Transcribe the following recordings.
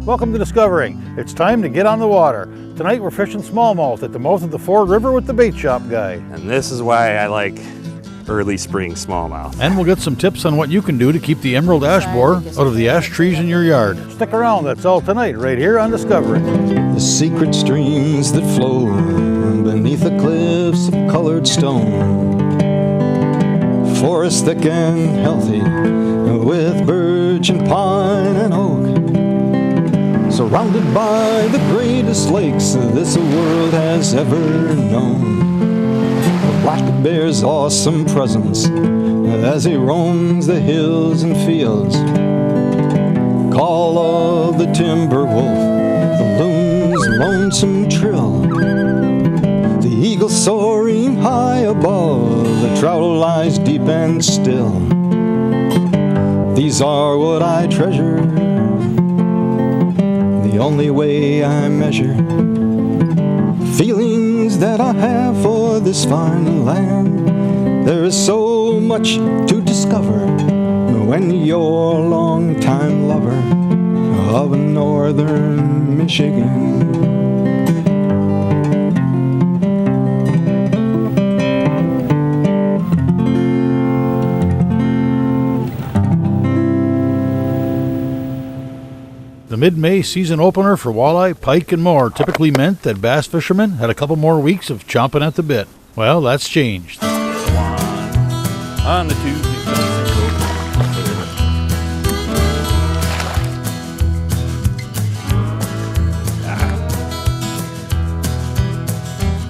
Welcome to Discovering. It's time to get on the water. Tonight we're fishing smallmouth at the mouth of the Ford River with the bait shop guy. And this is why I like early spring smallmouth. And we'll get some tips on what you can do to keep the emerald ash borer out of the ash trees in your yard. Stick around, that's all tonight, right here on Discovering. The secret streams that flow beneath the cliffs of colored stone. Forest thick and healthy with birch and pine and oak. Surrounded by the greatest lakes this world has ever known. The black bear's awesome presence as he roams the hills and fields. Call of the timber wolf, the loon's lonesome trill. The eagle soaring high above, the trout lies deep and still. These are what I treasure, the only way I measure feelings that I have for this fine land. There is so much to discover when you're a long-time lover of northern Michigan. The mid-May season opener for walleye, pike, and more typically meant that bass fishermen had a couple more weeks of chomping at the bit. Well, that's changed. On the Tuesday.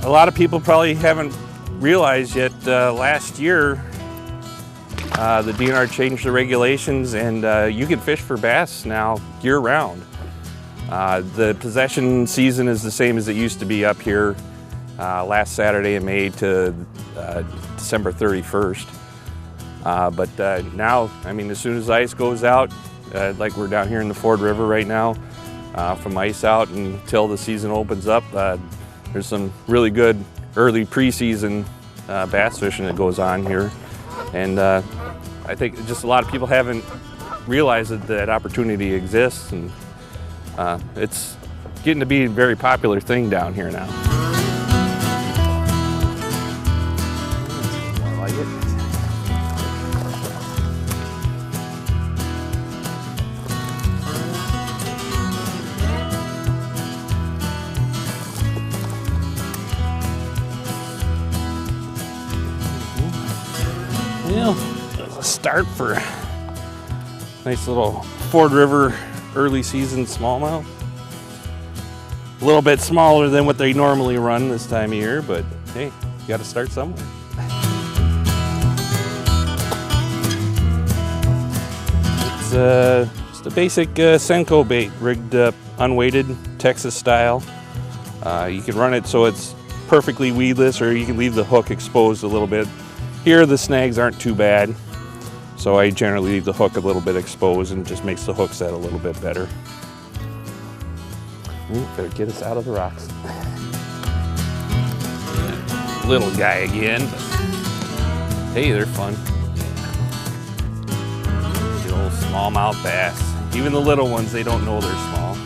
A lot of people probably haven't realized yet, last year the DNR changed the regulations and you can fish for bass now year-round. The possession season is the same as it used to be up here last Saturday in May to December 31st. But now, I mean, as soon as ice goes out, like we're down here in the Ford River right now, from ice out until the season opens up, there's some really good early preseason bass fishing that goes on here. And I think just a lot of people haven't realized that that opportunity exists, and it's getting to be a very popular thing down here now. I like it. Well, as a start for a nice little Ford River early season smallmouth. A little bit smaller than what they normally run this time of year, but hey, you got to start somewhere. It's just a basic Senko bait, rigged up, unweighted, Texas style. You can run it so it's perfectly weedless, or you can leave the hook exposed a little bit. Here the snags aren't too bad, so I generally leave the hook a little bit exposed and just makes the hook set a little bit better. Ooh, better get us out of the rocks. Little guy again, but hey, they're fun. Good old smallmouth bass. Even the little ones, they don't know they're small.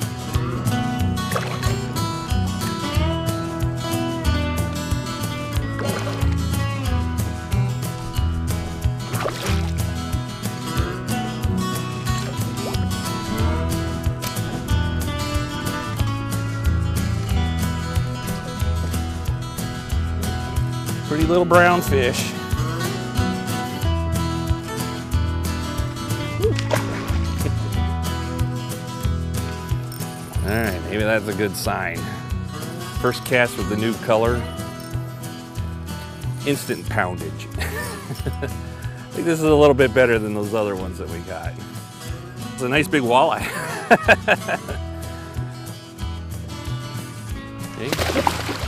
Pretty little brown fish. All right, maybe that's a good sign. First cast with the new color. Instant poundage. I think this is a little bit better than those other ones that we got. It's a nice big walleye. Okay.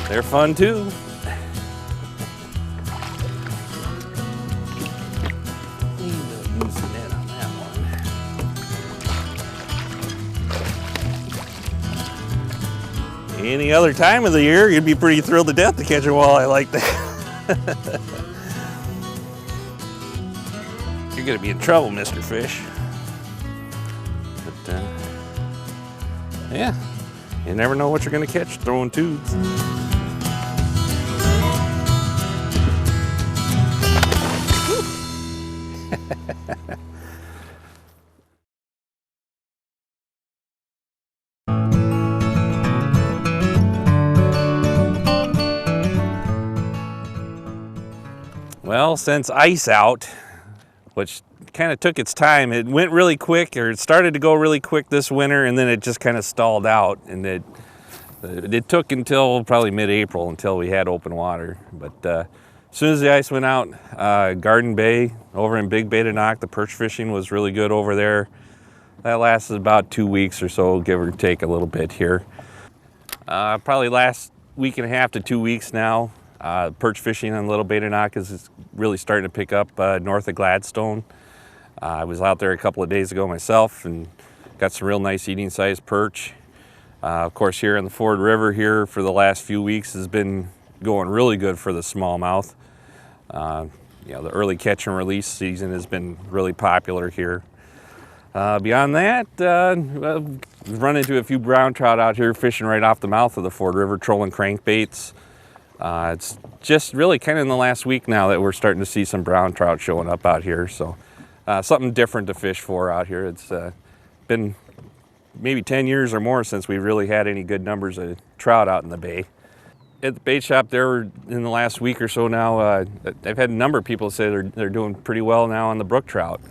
They're fun too. Any other time of the year, you'd be pretty thrilled to death to catch a walleye like that. You're gonna be in trouble, Mr. Fish. But Yeah, you never know what you're gonna catch throwing tubes. Well, since ice out, which kind of took its time, it went really quick, or it started to go really quick this winter, and then it just kind of stalled out, and it took until probably mid-April until we had open water. But as soon as the ice went out, Garden Bay over in Big Bay to Knock, the perch fishing was really good over there. That lasted about 2 weeks or so, give or take a little bit here. Probably last week and a half to 2 weeks now. Perch fishing on Little Bay to Knock is really starting to pick up north of Gladstone. I was out there a couple of days ago myself and got some real nice eating sized perch. Of course, here in the Ford River here for the last few weeks has been going really good for the smallmouth. You know, the early catch and release season has been really popular here. Beyond that, we've run into a few brown trout out here fishing right off the mouth of the Ford River, trolling crankbaits. It's just really kind of in the last week now that we're starting to see some brown trout showing up out here. So something different to fish for out here. It's been maybe 10 years or more since we really had any good numbers of trout out in the bay. At the bait shop there in the last week or so now, I've had a number of people say they're doing pretty well now on the brook trout.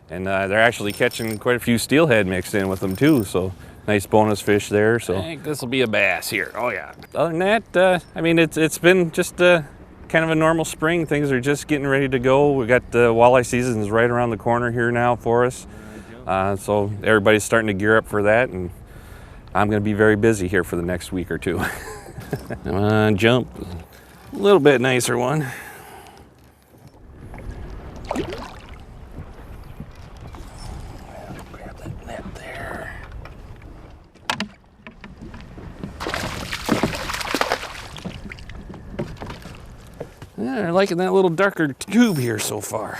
And they're actually catching quite a few steelhead mixed in with them too. So nice bonus fish there. So I think this will be a bass here. Oh yeah. Other than that, I mean, it's been just kind of a normal spring. Things are just getting ready to go. We got the walleye season is right around the corner here now for us. So everybody's starting to gear up for that, and I'm going to be very busy here for the next week or two. Come on, jump. A little bit nicer one. Grab that net there. Yeah, they're liking that little darker tube here so far.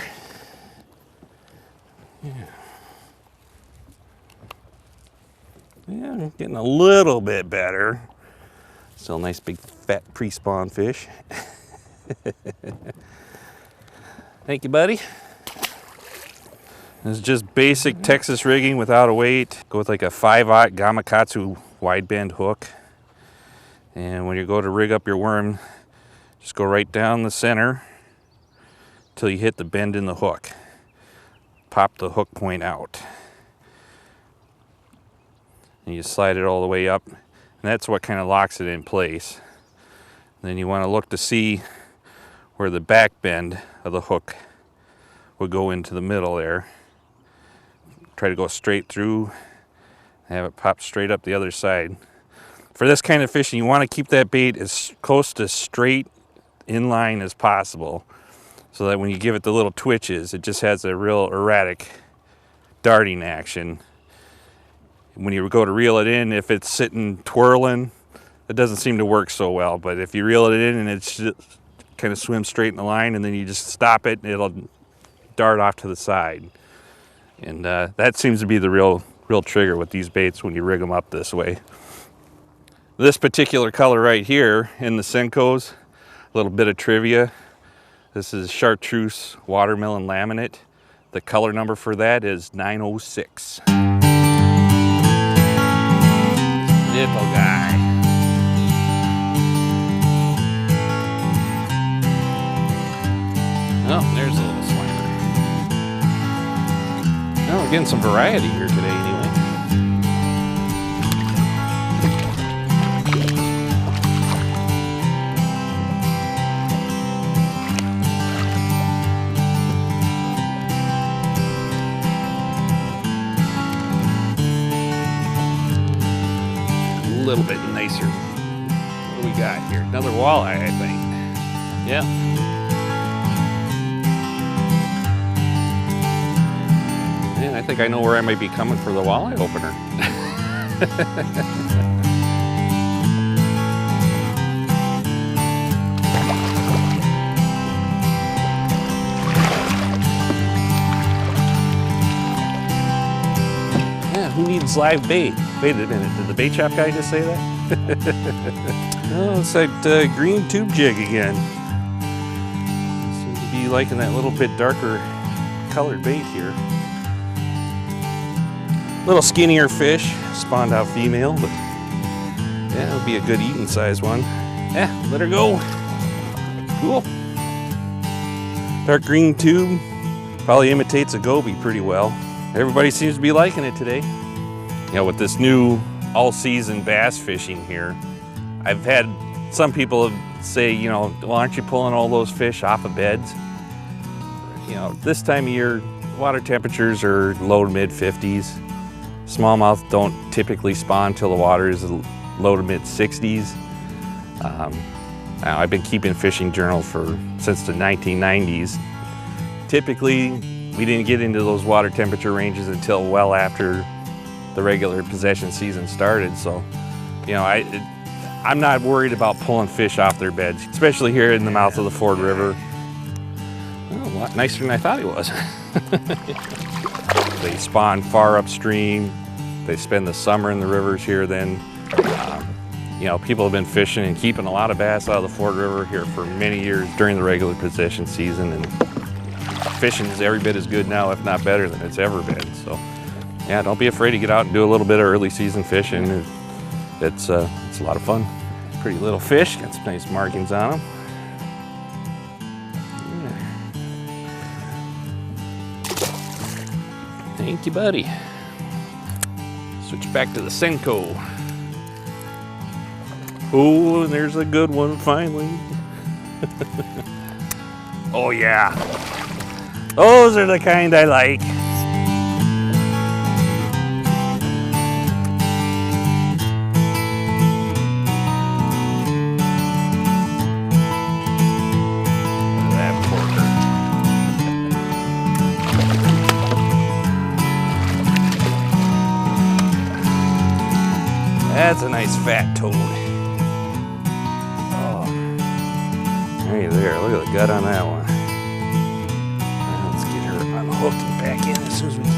Yeah, getting a little bit better. Still a nice big fat pre-spawn fish. Thank you, buddy. This is just basic Texas rigging without a weight. Go with like a 5/0 Gamakatsu wideband hook. And when you go to rig up your worm, just go right down the center till you hit the bend in the hook. Pop the hook point out. And you slide it all the way up. And that's what kind of locks it in place. Then you want to look to see where the back bend of the hook would go into the middle there. Try to go straight through, have it pop straight up the other side. For this kind of fishing, you want to keep that bait as close to straight in line as possible, so that when you give it the little twitches, it just has a real erratic darting action. When you go to reel it in, if it's sitting twirling, it doesn't seem to work so well. But if you reel it in and it's just kind of swims straight in the line, and then you just stop it, it'll dart off to the side. And that seems to be the real trigger with these baits when you rig them up this way. This particular color right here in the Senkos, a little bit of trivia. This is chartreuse watermelon laminate. The color number for that is 906. Little guy. Oh, there's a little slimer. Oh, we're getting some variety here today anyway. A little bit nicer. What do we got here? Another walleye, I think. Yeah. Man, I think I know where I might be coming for the walleye opener. Yeah, who needs needs live bait. Wait a minute, did the bait shop guy just say that? Oh, it's that green tube jig again. Seems to be liking that little bit darker colored bait here. Little skinnier fish, spawned out female, but yeah, it'll be a good eating size one. Yeah, let her go. Cool. Dark green tube, probably imitates a goby pretty well. Everybody seems to be liking it today. You know, with this new all-season bass fishing here, I've had some people say, you know, well, aren't you pulling all those fish off of beds? You know, this time of year, water temperatures are low to mid 50s. Smallmouth don't typically spawn till the water is low to mid 60s. I've been keeping fishing journals since the 1990s. Typically, we didn't get into those water temperature ranges until well after the regular possession season started. So, you know, I'm not worried about pulling fish off their beds, especially here in the mouth of the Ford River. Oh, a lot nicer than I thought he was. They spawn far upstream. They spend the summer in the rivers here then. You know, people have been fishing and keeping a lot of bass out of the Ford River here for many years during the regular possession season, and fishing is every bit as good now, if not better than it's ever been. So, yeah, don't be afraid to get out and do a little bit of early season fishing. It's a lot of fun. Pretty little fish, got some nice markings on them. Thank you, buddy. Switch back to the Senko. Oh, and there's a good one finally. Oh yeah, those are the kind I like. Look at that porker. That's a nice fat toad. Hey there, look at the gut on that one. Let's get her unhooked and back in as soon as we can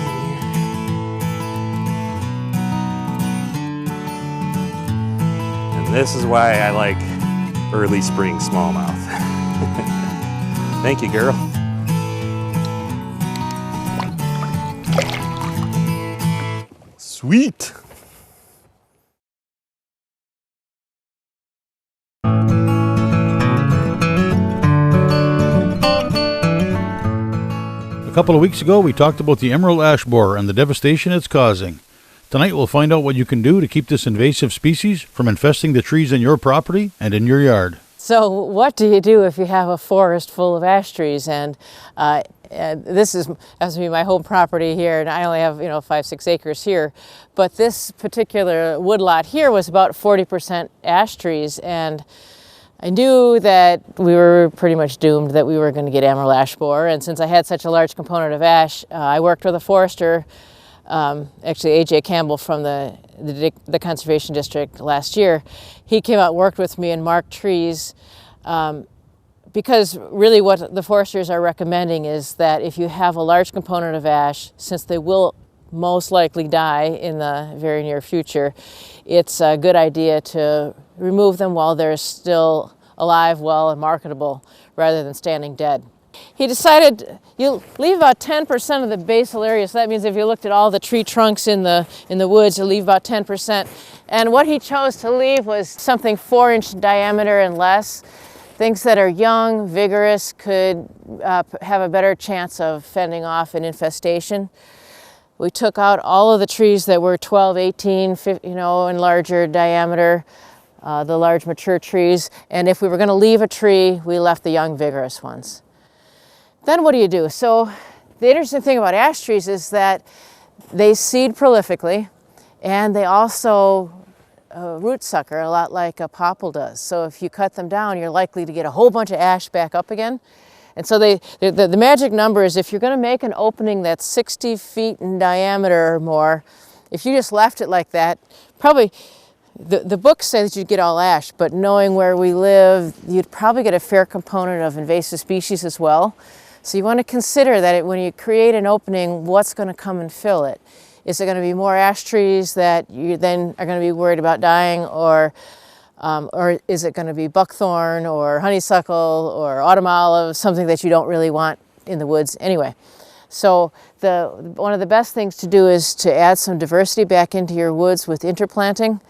here. And this is why I like early spring smallmouth. Thank you, girl. Sweet. A couple of weeks ago, we talked about the emerald ash borer and the devastation it's causing. Tonight, we'll find out what you can do to keep this invasive species from infesting the trees in your property and in your yard. So what do you do if you have a forest full of ash trees? And this has to be my home property here, and I only have 5-6 acres here. But this particular woodlot here was about 40% ash trees, and I knew that we were pretty much doomed that we were going to get emerald ash borer. And since I had such a large component of ash, I worked with a forester, actually A.J. Campbell from the Conservation District last year. He came out and worked with me and marked trees because really what the foresters are recommending is that if you have a large component of ash, since they will most likely die in the very near future, it's a good idea to remove them while they're still alive, well, and marketable, rather than standing dead. He decided you leave about 10% of the basal area, so that means if you looked at all the tree trunks in the woods, you leave about 10%. And what he chose to leave was something 4-inch diameter and less. Things that are young, vigorous, could have a better chance of fending off an infestation. We took out all of the trees that were 12, 18, 50, and larger diameter, the large mature trees. And if we were going to leave a tree, we left the young, vigorous ones. Then what do you do? So the interesting thing about ash trees is that they seed prolifically, and they also root sucker a lot like a popple does. So if you cut them down, you're likely to get a whole bunch of ash back up again. And so the magic number is if you're going to make an opening that's 60 feet in diameter or more, if you just left it like that, probably the books say that you'd get all ash, but knowing where we live, you'd probably get a fair component of invasive species as well. So you want to consider that when you create an opening, what's going to come and fill it. Is it going to be more ash trees that you then are going to be worried about dying, or is it going to be buckthorn or honeysuckle or autumn olive, something that you don't really want in the woods anyway? So one of the best things to do is to add some diversity back into your woods with interplanting.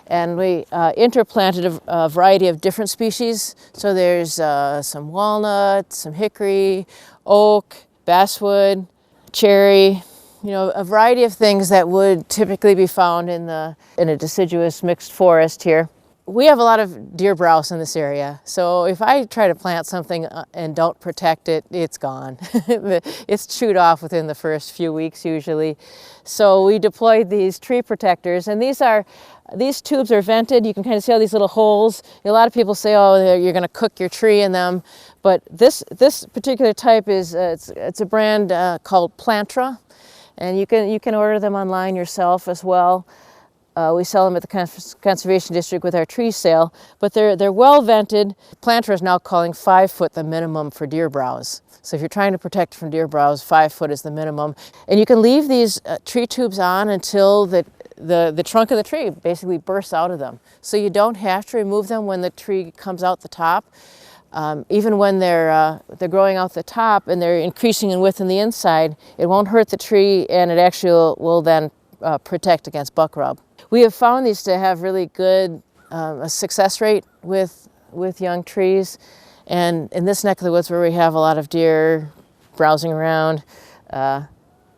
And we interplanted a variety of different species. So there's some walnut, some hickory, oak, basswood, cherry, a variety of things that would typically be found in a deciduous mixed forest here. We have a lot of deer browse in this area, so if I try to plant something and don't protect it, it's gone. It's chewed off within the first few weeks usually. So we deployed these tree protectors, and these tubes are vented. You can kind of see all these little holes. A lot of people say, oh, you're going to cook your tree in them, but this particular type is it's a brand called Plantra, and you can order them online yourself as well. We sell them at the Conservation District with our tree sale, but they're well vented. Planter is now calling 5 foot the minimum for deer browse. So if you're trying to protect from deer browse, 5 foot is the minimum. And you can leave these tree tubes on until the trunk of the tree basically bursts out of them. So you don't have to remove them when the tree comes out the top. Even when they're growing out the top and they're increasing in width on the inside, it won't hurt the tree, and it actually will then protect against buck rub. We have found these to have really good success rate with young trees, and in this neck of the woods where we have a lot of deer browsing around,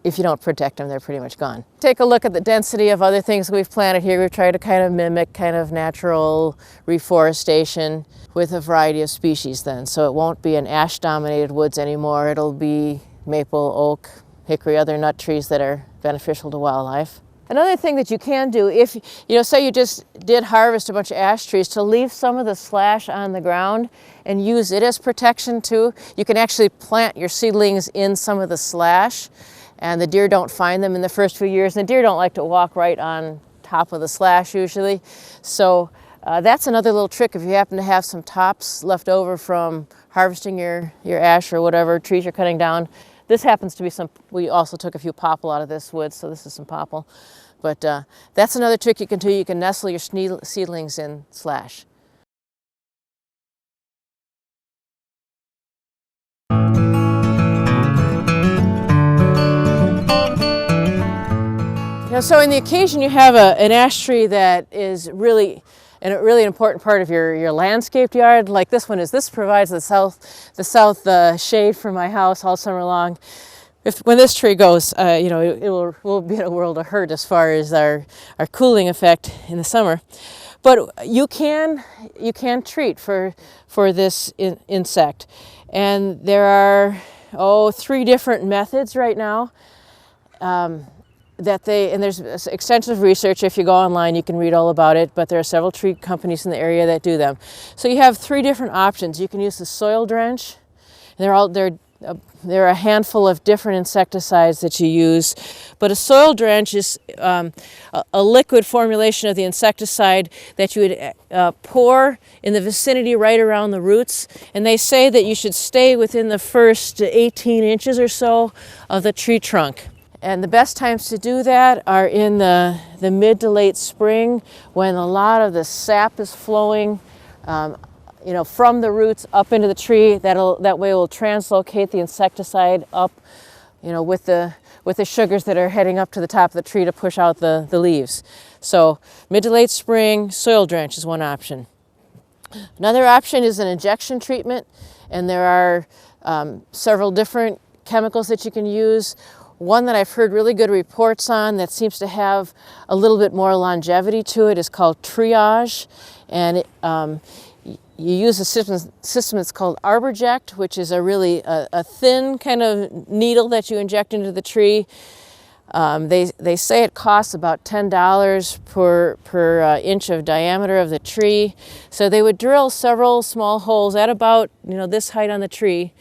if you don't protect them, they're pretty much gone. Take a look at the density of other things we've planted here. We've tried to kind of mimic kind of natural reforestation with a variety of species then, so it won't be an ash-dominated woods anymore. It'll be maple, oak, hickory, other nut trees that are beneficial to wildlife. Another thing that you can do, if say you just did harvest a bunch of ash trees, to leave some of the slash on the ground and use it as protection too. You can actually plant your seedlings in some of the slash, and the deer don't find them in the first few years. And the deer don't like to walk right on top of the slash usually. So that's another little trick if you happen to have some tops left over from harvesting your ash or whatever trees you're cutting down. This happens to be we also took a few popple out of this wood, so this is some popple. But that's another trick you can do. You can nestle your seedlings in slash. So in the occasion you have an ash tree that is really a really important part of your landscaped yard, like this one is. This provides the south shade for my house all summer long. When this tree goes, we'll be in a world of hurt as far as our cooling effect in the summer. But you can treat for this insect, and there are 3 different methods right now. And there's extensive research. If you go online, you can read all about it, but there are several tree companies in the area that do them. So you have 3 different options. You can use the soil drench. There are a handful of different insecticides that you use, but a soil drench is a liquid formulation of the insecticide that you would pour in the vicinity right around the roots, and they say that you should stay within the first 18 inches or so of the tree trunk. And the best times to do that are in the mid to late spring, when a lot of the sap is flowing from the roots up into the tree. That way it will translocate the insecticide up, with the sugars that are heading up to the top of the tree to push out the leaves. So mid to late spring, soil drench is one option. Another option is an injection treatment, and there are several different chemicals that you can use. One that I've heard really good reports on that seems to have a little bit more longevity to it is called Triage, and you use a system that's called Arborject, which is a thin kind of needle that you inject into the tree. They say it costs about $10 per inch of diameter of the tree. So they would drill several small holes at about this height on the tree,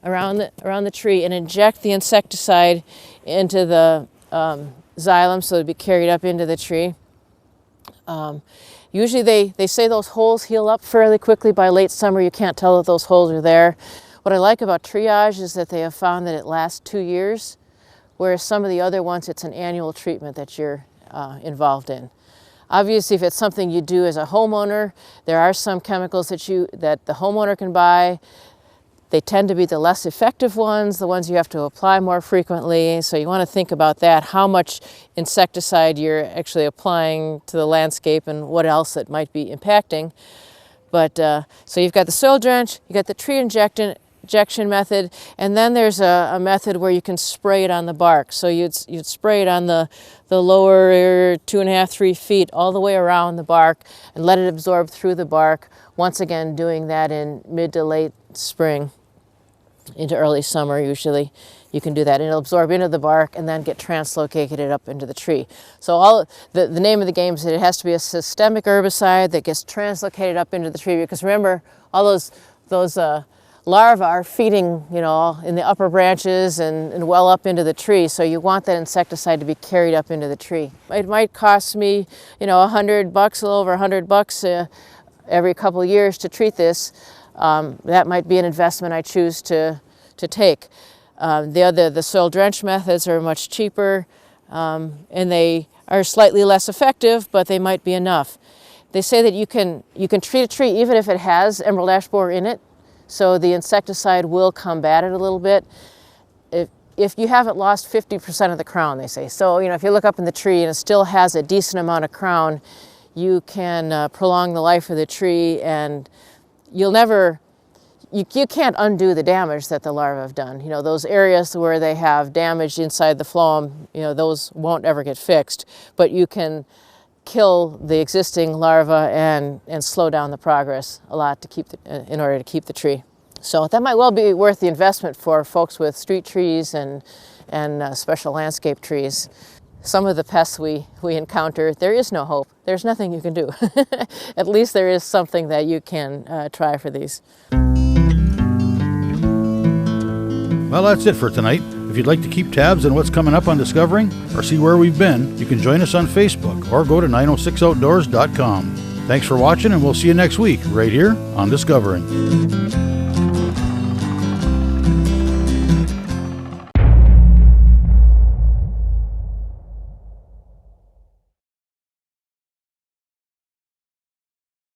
around the tree, and inject the insecticide into the xylem so it'd be carried up into the tree. Usually they say those holes heal up fairly quickly. By late summer you can't tell that those holes are there. What I like about Triage is that they have found that it lasts 2 years whereas some of the other ones, it's an annual treatment that you're involved in. Obviously, if it's something you do as a homeowner, there are some chemicals that the homeowner can buy. They tend to be the less effective ones, the ones you have to apply more frequently. So you want to think about that, how much insecticide you're actually applying to the landscape and what else it might be impacting. But so you've got the soil drench, you've got the tree injection method, and then there's a method where you can spray it on the bark. So you'd spray it on the lower 2.5, 3 feet all the way around the bark and let it absorb through the bark. Once again, doing that in mid to late spring into early summer usually. You can do that, and it'll absorb into the bark and then get translocated up into the tree. So the name of the game is that it has to be a systemic herbicide that gets translocated up into the tree, because remember, all those larvae are feeding, you know, in the upper branches and well up into the tree. So you want that insecticide to be carried up into the tree. It might cost me, you know, $100, a little over $100 every couple of years to treat this. That might be an investment I choose to take. The soil drench methods are much cheaper, and they are slightly less effective, but they might be enough. They say that you can treat a tree even if it has emerald ash borer in it, so the insecticide will combat it a little bit. If you haven't lost 50% of the crown, they say. So, you know, if you look up in the tree and it still has a decent amount of crown, you can prolong the life of the tree, and you can't undo the damage that the larvae have done. You know, those areas where they have damage inside the phloem, you know, those won't ever get fixed, but you can kill the existing larvae and slow down the progress a lot in order to keep the tree. So that might well be worth the investment for folks with street trees and special landscape trees. Some of the pests we encounter, there is no hope. There's nothing you can do. At least there is something that you can try for these. Well, that's it for tonight. If you'd like to keep tabs on what's coming up on Discovering or see where we've been, you can join us on Facebook or go to 906outdoors.com. Thanks for watching, and we'll see you next week right here on Discovering.